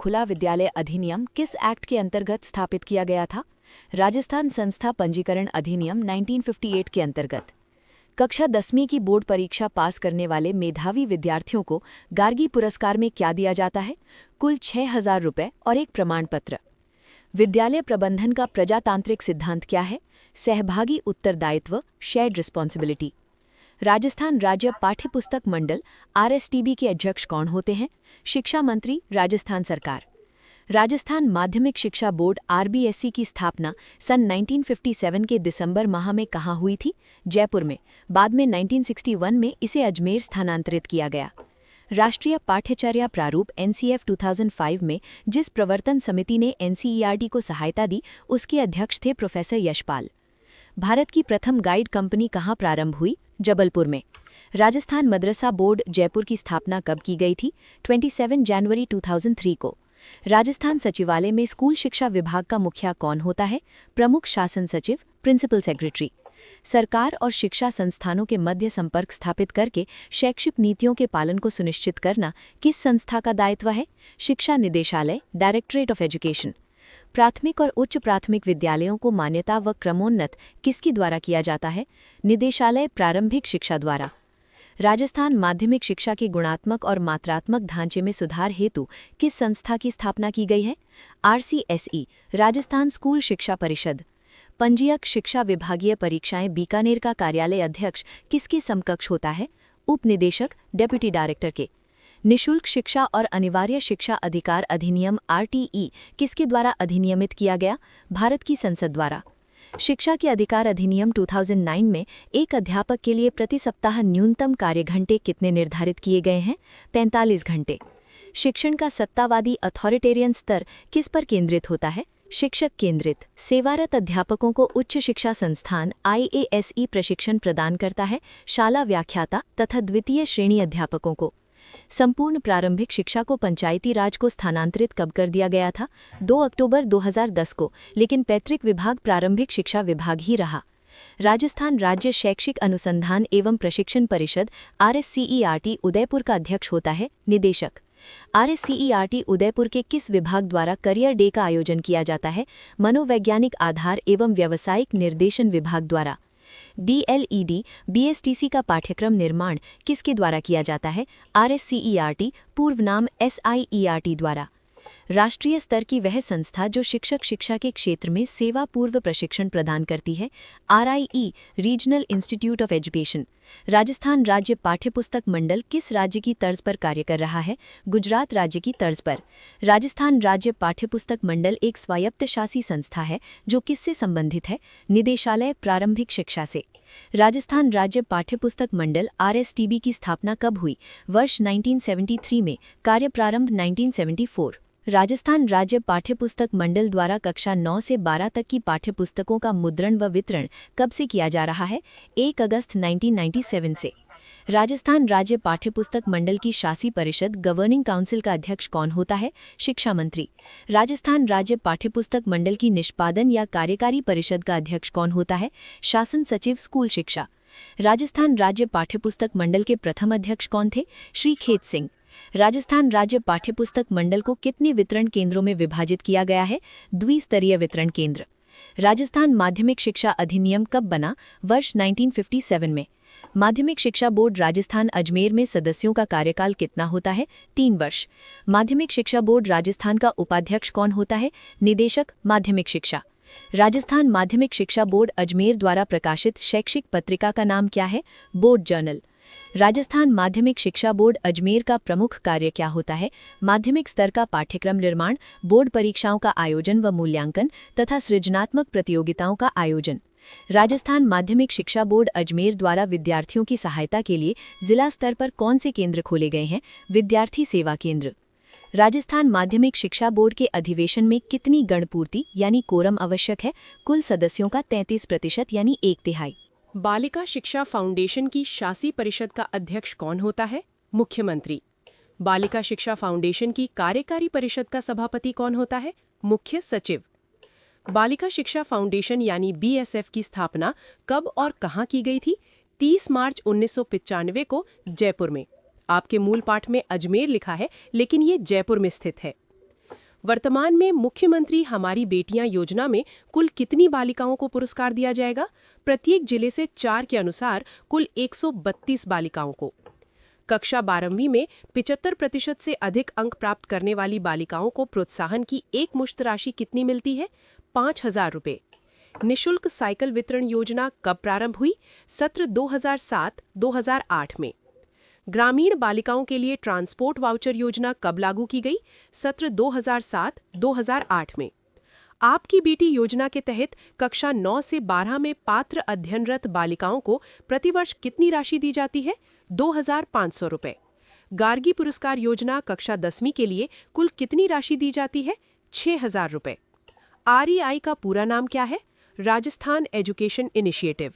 खुला विद्यालय अधिनियम किस एक्ट के अंतर्गत स्थापित किया गया था? राजस्थान संस्था पंजीकरण अधिनियम 1958 के अंतर्गत। कक्षा 10वीं की बोर्ड परीक्षा पास करने वाले मेधावी विद्यार्थियों को गार्गी पुरस्कार में क्या दिया जाता है? कुल 6,000 रुपये और एक प्रमाण पत्र। विद्यालय प्रबंधन का प्रजातांत्रिक सिद्धांत क्या है? सहभागी उत्तरदायित्व, शेयर्ड रिस्पॉन्सिबिलिटी। राजस्थान राज्य पाठ्यपुस्तक मंडल आरएसटीबी के अध्यक्ष कौन होते हैं? शिक्षा मंत्री, राजस्थान सरकार। राजस्थान माध्यमिक शिक्षा बोर्ड आरबीएसई की स्थापना सन 1957 के दिसंबर माह में कहाँ हुई थी? जयपुर में। बाद में 1961 में इसे अजमेर स्थानांतरित किया गया। राष्ट्रीय पाठ्यचर्या प्रारूप एनसीएफ 2005 में जिस प्रवर्तन समिति ने एनसीईआरटी को सहायता दी, उसके अध्यक्ष थे प्रोफेसर यशपाल। भारत की प्रथम गाइड कंपनी कहाँ प्रारंभ हुई? जबलपुर में। राजस्थान मदरसा बोर्ड जयपुर की स्थापना कब की गई थी? 27 जनवरी 2003 को। राजस्थान सचिवालय में स्कूल शिक्षा विभाग का मुखिया कौन होता है? प्रमुख शासन सचिव, प्रिंसिपल सेक्रेटरी। सरकार और शिक्षा संस्थानों के मध्य संपर्क स्थापित करके शैक्षिक नीतियों के पालन को सुनिश्चित करना किस संस्था का दायित्व है? शिक्षा निदेशालय, डायरेक्टरेट ऑफ एजुकेशन। प्राथमिक और उच्च प्राथमिक विद्यालयों को मान्यता व क्रमोन्नत किसके द्वारा किया जाता है? निदेशालय प्रारंभिक शिक्षा द्वारा। राजस्थान माध्यमिक शिक्षा के गुणात्मक और मात्रात्मक ढांचे में सुधार हेतु किस संस्था की स्थापना की गई है? आरसीएसई, राजस्थान स्कूल शिक्षा परिषद। पंजीयक शिक्षा विभागीय परीक्षाएं बीकानेर का कार्यालय अध्यक्ष किसके समकक्ष होता है? उपनिदेशक, डेप्यूटी डायरेक्टर के। निशुल्क शिक्षा और अनिवार्य शिक्षा अधिकार अधिनियम आरटीई किसके द्वारा अधिनियमित किया गया? भारत की संसद द्वारा। शिक्षा के अधिकार अधिनियम 2009 में एक अध्यापक के लिए प्रति सप्ताह न्यूनतम कार्यघंटे कितने निर्धारित किए गए हैं? 45 घंटे। शिक्षण का सत्तावादी अथॉरिटेरियन स्तर किस पर केंद्रित होता है? शिक्षक केंद्रित। सेवारत अध्यापकों को उच्च शिक्षा संस्थान आईएएसई प्रशिक्षण प्रदान करता है, शाला व्याख्याता तथा द्वितीय श्रेणी अध्यापकों को। संपूर्ण प्रारंभिक शिक्षा को पंचायती राज को स्थानांतरित कब कर दिया गया था? 2 अक्टूबर 2010 को, लेकिन पैतृक विभाग प्रारंभिक शिक्षा विभाग ही रहा। राजस्थान राज्य शैक्षिक अनुसंधान एवं प्रशिक्षण परिषद आरएससीईआरटी उदयपुर का अध्यक्ष होता है, निदेशक। आरएससीईआरटी उदयपुर के किस विभाग द्वारा करियर डे का आयोजन किया जाता है? मनोवैज्ञानिक आधार एवं व्यावसायिक निर्देशन विभाग द्वारा। डीएलईडी बीएसटीसी का पाठ्यक्रम निर्माण किसके द्वारा किया जाता है? आरएससीईआरटी, पूर्व नाम एसआईईआरटी द्वारा। राष्ट्रीय स्तर की वह संस्था जो शिक्षक शिक्षा के क्षेत्र में सेवा पूर्व प्रशिक्षण प्रदान करती है? RIE, regional institute of education. Rajasthan राज्य पाठ्यपुस्तक मंडल किस राज्य की तर्ज पर कार्य कर रहा है? गुजरात राज्य की तर्ज पर। राजस्थान राज्य पाठ्यपुस्तक मंडल एक स्वायत्तशासी संस्था है जो किससे संबंधित है? निदेशालय प्रारंभिक शिक्षा से। राजस्थान राज्य पाठ्यपुस्तक मंडल आरएसटीबी की स्थापना कब हुई? वर्ष 1973 में, कार्य प्रारंभ 1974। राजस्थान राज्य पाठ्यपुस्तक मंडल द्वारा कक्षा 9 से 12 तक की पाठ्यपुस्तकों का मुद्रण व वितरण कब से किया जा रहा है? 1 अगस्त 1997 से। राजस्थान राज्य पाठ्यपुस्तक मंडल की शासी परिषद गवर्निंग काउंसिल का अध्यक्ष कौन होता है? शिक्षा मंत्री। राजस्थान राज्य पाठ्यपुस्तक मंडल की निष्पादन या कार्यकारी परिषद का अध्यक्ष कौन होता है? शासन सचिव, स्कूल शिक्षा। राजस्थान राज्य पाठ्यपुस्तक मंडल के प्रथम अध्यक्ष कौन थे? श्री खेत सिंह। राजस्थान राज्य पाठ्यपुस्तक मंडल को कितने वितरण केंद्रों में विभाजित किया गया है? द्विस्तरीय वितरण केंद्र। राजस्थान माध्यमिक शिक्षा अधिनियम कब बना? वर्ष 1957 में। माध्यमिक शिक्षा बोर्ड राजस्थान अजमेर में सदस्यों का कार्यकाल कितना होता है? 3 वर्ष। माध्यमिक शिक्षा बोर्ड राजस्थान का उपाध्यक्ष कौन होता है? निदेशक, माध्यमिक शिक्षा। राजस्थान माध्यमिक शिक्षा बोर्ड अजमेर द्वारा प्रकाशित शैक्षिक पत्रिका का नाम क्या है? Board journal. राजस्थान माध्यमिक शिक्षा बोर्ड अजमेर का प्रमुख कार्य क्या होता है? माध्यमिक स्तर का पाठ्यक्रम निर्माण, बोर्ड परीक्षाओं का आयोजन व मूल्यांकन तथा सृजनात्मक प्रतियोगिताओं का आयोजन। राजस्थान माध्यमिक शिक्षा बोर्ड अजमेर द्वारा विद्यार्थियों की सहायता के लिए जिला स्तर पर कौन से केंद्र खोले गए हैं? विद्यार्थी सेवा केंद्र। राजस्थान माध्यमिक शिक्षा बोर्ड के अधिवेशन में कितनी गणपूर्ति यानी कोरम आवश्यक है? कुल सदस्यों का 33% यानी 1/3। बालिका शिक्षा फाउंडेशन की शासी परिषद का अध्यक्ष कौन होता है? मुख्यमंत्री। बालिका शिक्षा फाउंडेशन की कार्यकारी परिषद का सभापति कौन होता है? मुख्य सचिव। बालिका शिक्षा फाउंडेशन यानी बीएसएफ की स्थापना कब और कहां की गई थी? 30 मार्च 1995 को, जयपुर में। आपके मूल पाठ में अजमेर लिखा है, लेकिन ये जयपुर में स्थित है। वर्तमान में मुख्यमंत्री हमारी बेटियां योजना में कुल कितनी बालिकाओं को पुरस्कार दिया जाएगा? प्रत्येक जिले से 4 के अनुसार कुल 132 बालिकाओं को। कक्षा 12वीं में 75% से अधिक अंक प्राप्त करने वाली बालिकाओं को प्रोत्साहन की एकमुश्त राशि कितनी मिलती है? 5,000 रुपये। निशुल्क साइकिल वितरण योजना कब प्रारंभ हुई? सत्र 2007-2008 में। ग्रामीण बालिकाओं के लिए ट्रांसपोर्ट वाउचर योजना कब लागू की गई? सत्र 2007-2008 में। आपकी बेटी योजना के तहत कक्षा 9 से 12 में पात्र अध्ययनरत बालिकाओं को प्रतिवर्ष कितनी राशि दी जाती है? 2,500 रुपये। गार्गी पुरस्कार योजना कक्षा 10वीं के लिए कुल कितनी राशि दी जाती है? 6,000 रुपये। REI का पूरा नाम क्या है? Rajasthan education initiative.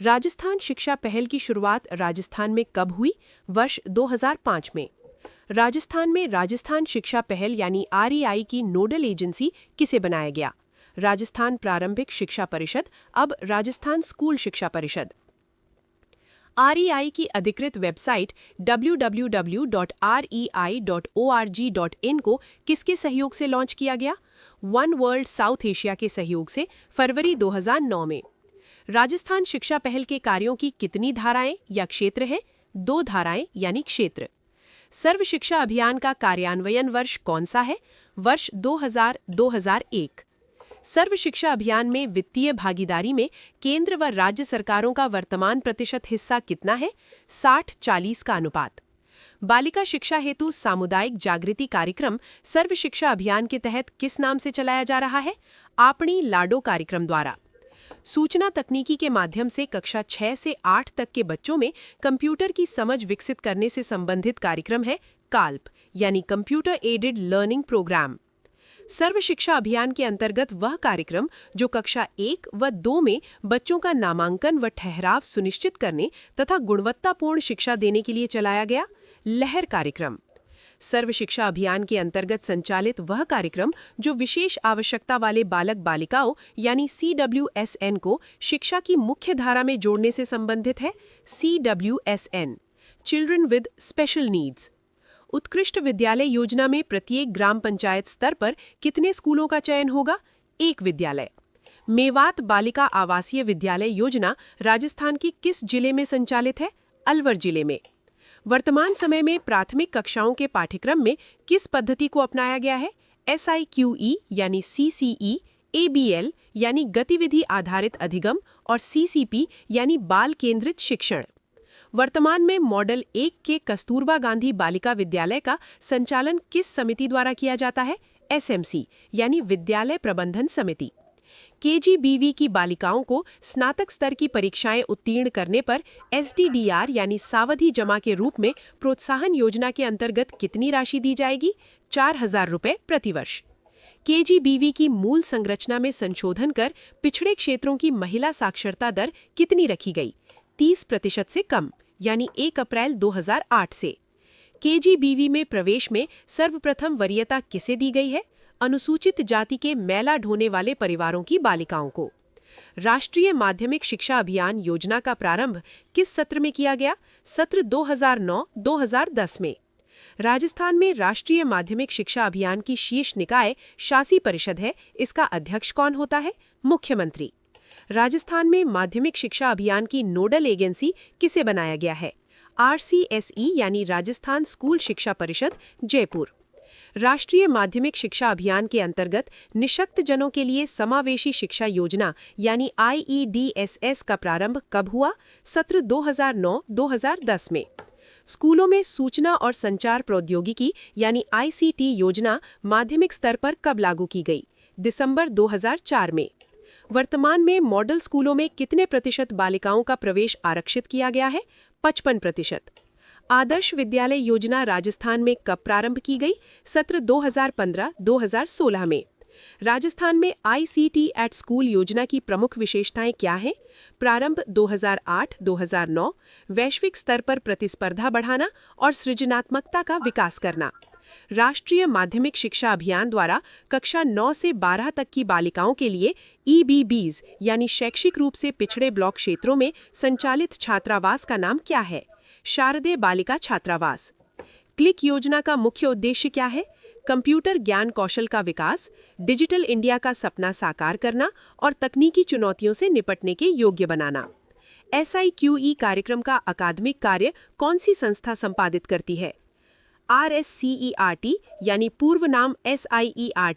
राजस्थान शिक्षा पहल की शुरुआत राजस्थान में कब हुई? वर्ष 2005 में। राजस्थान में राजस्थान शिक्षा पहल यानी REI की नोडल एजेंसी किसे बनाया गया? राजस्थान प्रारंभिक शिक्षा परिषद, अब राजस्थान स्कूल शिक्षा परिषद। REI की अधिकृत वेबसाइट www.rei.org.in को किसके सहयोग से लॉन्च किया गया? वन वर्ल्ड साउथ एशिया के सहयोग से फरवरी 2009 में। राजस्थान शिक्षा पहल के कार्यों की कितनी धाराएं या क्षेत्र हैं? 2 धाराएं यानी क्षेत्र। सर्व शिक्षा अभियान का कार्यान्वयन वर्ष कौन सा है? वर्ष 2000-2001। सर्व शिक्षा अभियान में वित्तीय भागीदारी में केंद्र व राज्य सरकारों का वर्तमान प्रतिशत हिस्सा कितना है? 60-40 का अनुपात। बालिका शिक्षा हेतु सामुदायिक जागृति कार्यक्रम सर्व शिक्षा अभियान के तहत किस नाम से चलाया जा रहा है? आपणी लाडो कार्यक्रम द्वारा। सूचना तकनीकी के माध्यम से कक्षा 6 से 8 तक के बच्चों में कंप्यूटर की समझ विकसित करने से संबंधित कार्यक्रम है काल्प यानी कंप्यूटर एडेड लर्निंग प्रोग्राम। सर्व शिक्षा अभियान के अंतर्गत वह कार्यक्रम जो कक्षा 1 व 2 में बच्चों का नामांकन व ठहराव सुनिश्चित करने तथा गुणवत्तापूर्ण शिक्षा देने के लिए चलाया गया, लहर कार्यक्रम। सर्व शिक्षा अभियान के अंतर्गत संचालित वह कार्यक्रम जो विशेष आवश्यकता वाले बालक बालिकाओं यानी CWSN को शिक्षा की मुख्य धारा में जोड़ने से संबंधित है, CWSN, children with special needs. उत्कृष्ट विद्यालय योजना में प्रत्येक ग्राम पंचायत स्तर पर कितने स्कूलों का चयन होगा? 1 विद्यालय। मेवात बालिका आवासीय विद्यालय योजना राजस्थान के किस जिले में संचालित है? अलवर जिले में। वर्तमान समय में प्राथमिक कक्षाओं के पाठ्यक्रम में किस पद्धति को अपनाया गया है? SIQE यानी CCE, ABL यानी गतिविधि आधारित अधिगम और CCP यानी बाल केंद्रित शिक्षण। वर्तमान में मॉडल 1 के कस्तूरबा गांधी बालिका विद्यालय का संचालन किस समिति द्वारा किया जाता है? SMC यानी विद्यालय प्रबंधन समिति। KGBV की बालिकाओं को स्नातक स्तर की परीक्षाएं उत्तीर्ण करने पर SDDR यानी सावधि जमा के रूप में प्रोत्साहन योजना के अंतर्गत कितनी राशि दी जाएगी? 4,000 रुपये प्रतिवर्ष। KGBV की मूल संरचना में संशोधन कर पिछड़े क्षेत्रों की महिला साक्षरता दर कितनी रखी गई? 30% से कम यानी 1 अप्रैल 2008 से। KGBV में प्रवेश में सर्वप्रथम वरीयता किसे दी गई है? अनुसूचित जाति के मैला ढोने वाले परिवारों की बालिकाओं को। राष्ट्रीय माध्यमिक शिक्षा अभियान योजना का प्रारंभ किस सत्र में किया गया? सत्र 2009-2010 में। राजस्थान में राष्ट्रीय माध्यमिक शिक्षा अभियान की शीर्ष निकाय शासी परिषद है, इसका अध्यक्ष कौन होता है? मुख्यमंत्री। राजस्थान में माध्यमिक शिक्षा अभियान की नोडल एजेंसी किसे बनाया गया है? RCSE यानी राजस्थान स्कूल शिक्षा परिषद, जयपुर। राष्ट्रीय माध्यमिक शिक्षा अभियान के अंतर्गत निशक्त जनों के लिए समावेशी शिक्षा योजना यानी IEDSS का प्रारंभ कब हुआ? सत्र 2009-2010 में। स्कूलों में सूचना और संचार प्रौद्योगिकी यानी ICT योजना माध्यमिक स्तर पर कब लागू की गई? दिसंबर 2004 में। वर्तमान में मॉडल स्कूलों में कितने प्रतिशत बालिकाओं का प्रवेश आरक्षित किया गया है? 55%। आदर्श विद्यालय योजना राजस्थान में कब प्रारंभ की गई? सत्र 2015-2016 में। राजस्थान में ICT एट स्कूल योजना की प्रमुख विशेषताएं क्या हैं? प्रारंभ 2008-2009, वैश्विक स्तर पर प्रतिस्पर्धा बढ़ाना और सृजनात्मकता का विकास करना। राष्ट्रीय माध्यमिक शिक्षा अभियान द्वारा कक्षा 9 से 12 तक की बालिकाओं के लिए EBBs यानी शैक्षिक रूप से पिछड़े ब्लॉक क्षेत्रों में संचालित छात्रावास का नाम क्या है? शारदे बालिका छात्रावास। क्लिक योजना का मुख्य उद्देश्य क्या है? कंप्यूटर ज्ञान कौशल का विकास, डिजिटल इंडिया का सपना साकार करना और तकनीकी चुनौतियों से निपटने के योग्य बनाना। SIQE कार्यक्रम का अकादमिक कार्य कौन सी संस्था संपादित करती है? RSCERT यानी पूर्व नाम SIERT